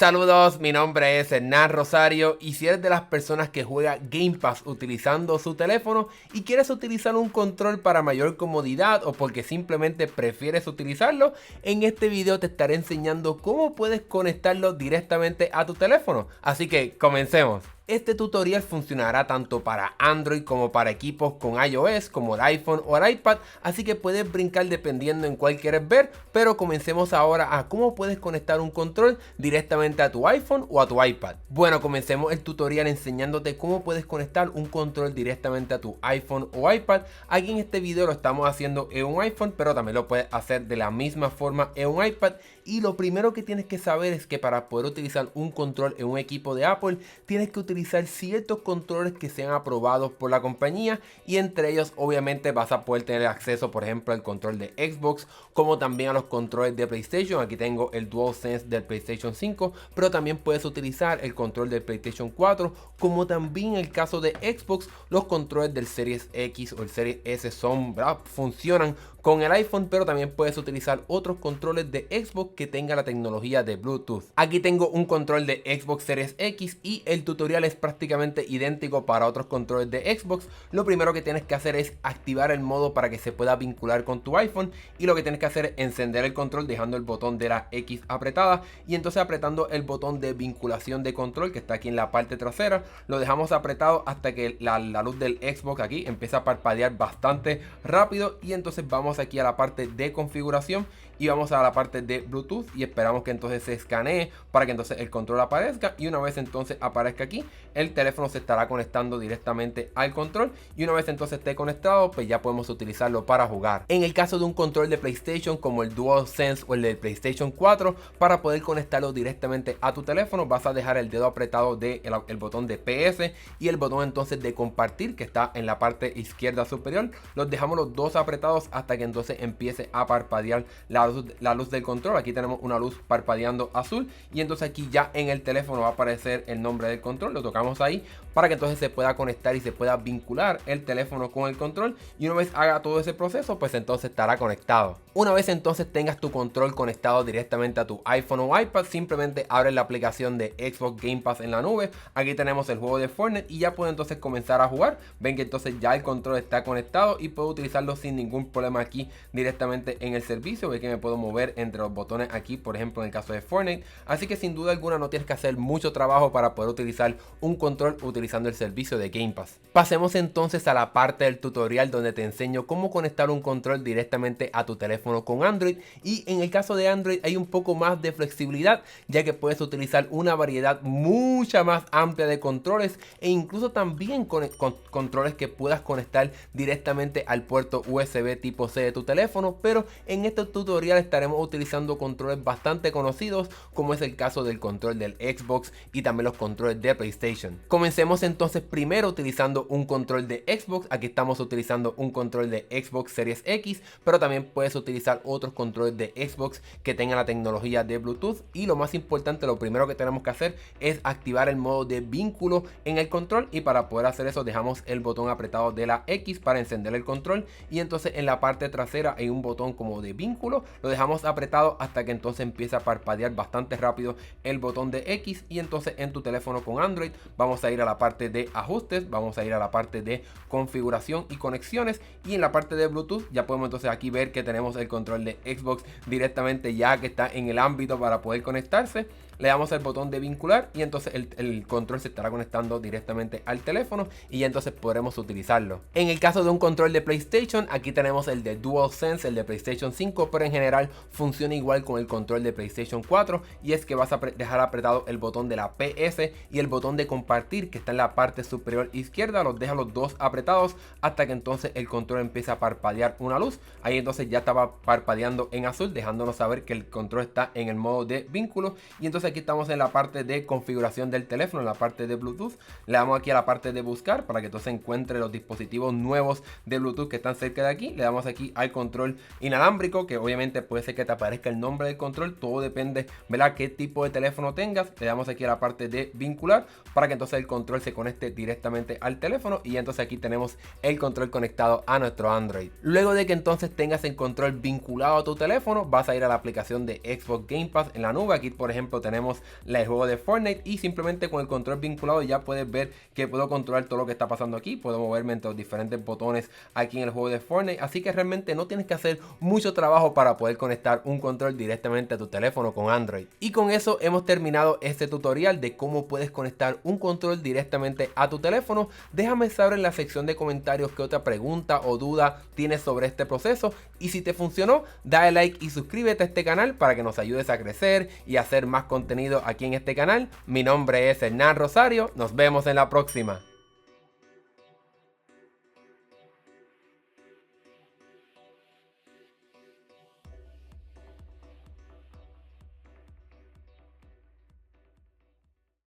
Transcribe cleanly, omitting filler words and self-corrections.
Saludos, mi nombre es Hernán Rosario y si eres de las personas que juega Game Pass utilizando su teléfono y quieres utilizar un control para mayor comodidad o porque simplemente prefieres utilizarlo, en este video te estaré enseñando cómo puedes conectarlo directamente a tu teléfono. Así que comencemos. Este tutorial funcionará tanto para Android como para equipos con iOS como el iPhone o el iPad, así que puedes brincar dependiendo en cuál quieres ver, pero comencemos ahora a cómo puedes conectar un control directamente a tu iPhone o a tu iPad. Bueno, comencemos el tutorial enseñándote cómo puedes conectar un control directamente a tu iPhone o iPad. Aquí en este video lo estamos haciendo en un iPhone, pero también lo puedes hacer de la misma forma en un iPad. Y lo primero que tienes que saber es que para poder utilizar un control en un equipo de Apple, tienes que utilizar ciertos controles que sean aprobados por la compañía, y entre ellos obviamente vas a poder tener acceso, por ejemplo, al control de Xbox, como también a los controles de PlayStation. Aquí tengo el DualSense del PlayStation 5, pero también puedes utilizar el control del PlayStation 4, como también en el caso de Xbox, los controles del Series X o el Series S funcionan con el iPhone, pero también puedes utilizar otros controles de Xbox que tenga la tecnología de Bluetooth. Aquí tengo un control de Xbox Series X y el tutorial es prácticamente idéntico para otros controles de Xbox. Lo primero que tienes que hacer es activar el modo para que se pueda vincular con tu iPhone, y lo que tienes que hacer es encender el control dejando el botón de la X apretada y entonces apretando el botón de vinculación de control que está aquí en la parte trasera. Lo dejamos apretado hasta que la luz del Xbox aquí empieza a parpadear bastante rápido, y entonces vamos aquí a la parte de configuración y vamos a la parte de Bluetooth y esperamos que entonces se escanee para que entonces el control aparezca, y una vez entonces aparezca aquí, el teléfono se estará conectando directamente al control, y una vez entonces esté conectado, pues ya podemos utilizarlo para jugar. En el caso de un control de PlayStation como el DualSense o el de PlayStation 4, para poder conectarlo directamente a tu teléfono vas a dejar el dedo apretado del botón de PS y el botón entonces de compartir que está en la parte izquierda superior. Los dejamos los dos apretados hasta que entonces empiece a parpadear la luz del control. Aquí tenemos una luz parpadeando azul, y entonces aquí ya en el teléfono va a aparecer el nombre del control. Lo tocamos ahí para que entonces se pueda conectar y se pueda vincular el teléfono con el control, y una vez haga todo ese proceso, pues entonces estará conectado. Una vez entonces tengas tu control conectado directamente a tu iPhone o iPad, simplemente abres la aplicación de Xbox Game Pass en la nube. Aquí tenemos el juego de Fortnite y ya puedes entonces comenzar a jugar. Ven que entonces ya el control está conectado y puedo utilizarlo sin ningún problema aquí directamente en el servicio. Ve que me puedo mover entre los botones aquí, por ejemplo en el caso de Fortnite. Así que sin duda alguna no tienes que hacer mucho trabajo para poder utilizar un control utilizando el servicio de Game Pass. Pasemos entonces a la parte del tutorial donde te enseño cómo conectar un control directamente a tu teléfono con Android. Y en el caso de Android hay un poco más de flexibilidad, ya que puedes utilizar una variedad mucha más amplia de controles, e incluso también con controles que puedas conectar directamente al puerto USB tipo C de tu teléfono. Pero en este tutorial estaremos utilizando controles bastante conocidos, como es el caso del control del Xbox y también los controles de PlayStation. Comencemos entonces primero utilizando un control de Xbox. Aquí estamos utilizando un control de Xbox Series X, pero también puedes utilizar otros controles de Xbox que tengan la tecnología de Bluetooth. Y lo más importante, lo primero que tenemos que hacer es activar el modo de vínculo en el control, y para poder hacer eso dejamos el botón apretado de la X para encender el control, y entonces en la parte trasera hay un botón como de vínculo. Lo dejamos apretado hasta que entonces empiece a parpadear bastante rápido el botón de X, y entonces en tu teléfono con Android vamos a ir a la parte de ajustes, vamos a ir a la parte de configuración y conexiones, y en la parte de Bluetooth ya podemos entonces aquí ver que tenemos el control de Xbox directamente ya que está en el ámbito para poder conectarse. Le damos el botón de vincular y entonces el control se estará conectando directamente al teléfono y ya entonces podremos utilizarlo. En el caso de un control de PlayStation, aquí tenemos el de DualSense, el de PlayStation 5, pero en general funciona igual con el control de PlayStation 4, y es que vas a dejar apretado el botón de la PS y el botón de compartir que está en la parte superior izquierda. Los deja los dos apretados hasta que entonces el control empieza a parpadear una luz. Ahí entonces ya estaba parpadeando en azul, dejándonos saber que el control está en el modo de vínculo. Y entonces aquí estamos en la parte de configuración del teléfono, en la parte de Bluetooth. Le damos aquí a la parte de buscar para que entonces encuentre los dispositivos nuevos de Bluetooth que están cerca de aquí. Le damos aquí al control inalámbrico, que obviamente puede ser que te aparezca el nombre del control, todo depende, ¿verdad?, qué tipo de teléfono tengas. Le damos aquí a la parte de vincular para que entonces el control se conecte directamente al teléfono, y entonces aquí tenemos el control conectado a nuestro Android. Luego de que entonces tengas el control vinculado a tu teléfono, vas a ir a la aplicación de Xbox Game Pass en la nube. Aquí por ejemplo tenemos tenemos el juego de Fortnite, y simplemente con el control vinculado ya puedes ver que puedo controlar todo lo que está pasando aquí, puedo moverme entre los diferentes botones aquí en el juego de Fortnite, así que realmente no tienes que hacer mucho trabajo para poder conectar un control directamente a tu teléfono con Android. Y con eso hemos terminado este tutorial de cómo puedes conectar un control directamente a tu teléfono. Déjame saber en la sección de comentarios qué otra pregunta o duda tienes sobre este proceso, y si te funcionó, dale like y suscríbete a este canal para que nos ayudes a crecer y a hacer más contenido aquí en este canal. Mi nombre es Hernán Rosario, nos vemos en la próxima.